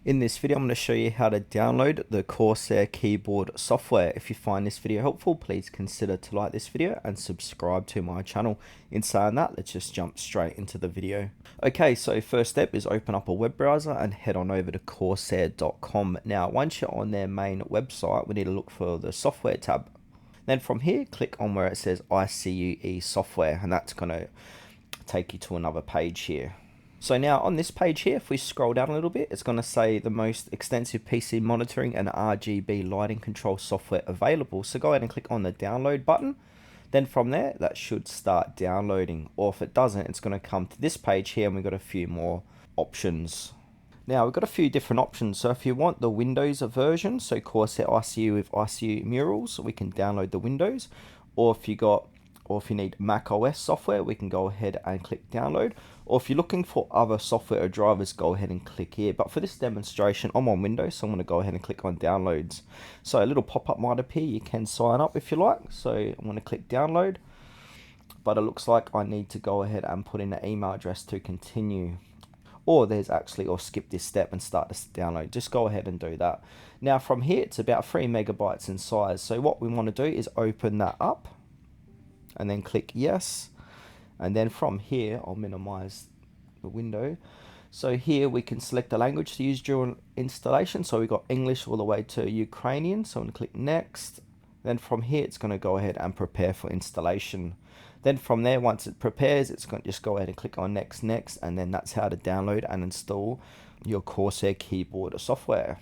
In this video, I'm going to show you how to download the Corsair keyboard software. If you find this video helpful, please consider to like this video and subscribe to my channel. In saying that, let's just jump straight into the video. Okay, so first step is open up a web browser and head on over to corsair.com. Now, once you're on their main website, we need to look for the software tab. Then from here, click on where it says ICUE software, and that's going to take you to another page here. So now on this page here, if we scroll down a little bit, it's going to say the most extensive PC monitoring and RGB lighting control software available. So go ahead and click on the download button. Then from there, that should start downloading. Or if it doesn't, it's going to come to this page here and we've got a few more options. Now we've got a few different options. So if you want the Windows version, so Corsair ICU with ICU Murals, we can download the Windows. Or if you need Mac OS software, we can go ahead and click download. Or if you're looking for other software or drivers, go ahead and click here. But for this demonstration, I'm on Windows, so I'm going to go ahead and click on downloads. So a little pop-up might appear. You can sign up if you like. So I'm going to click download. But it looks like I need to go ahead and put in an email address to continue. Or skip this step and start this download. Just go ahead and do that. Now from here, it's about 3 megabytes in size. So what we want to do is open that up and then click yes. And then from here, I'll minimize the window. So here we can select the language to use during installation. So we've got English all the way to Ukrainian. So I'm going to click next. Then from here, it's going to go ahead and prepare for installation. Then from there, once it prepares, it's going to just go ahead and click on next, and then that's how to download and install your Corsair keyboard software.